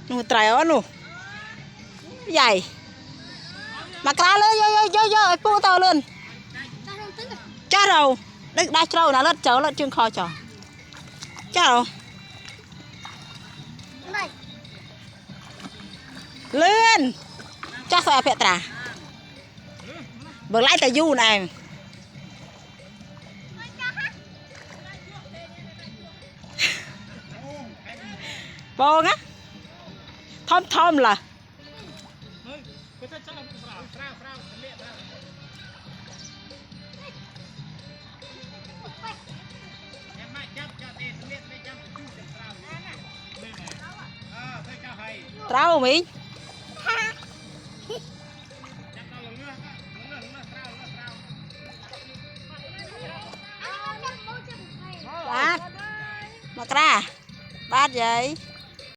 nụ trái ớt nụ dày mà cá lên vô pu to luôn cha đầu đây đai trâu là lợn chớ lợn trưng kho chó cha đầu lên cha xoay phệ trà vừa lại tờ du này vô á thom là trâu mình bát mà ra bát vậy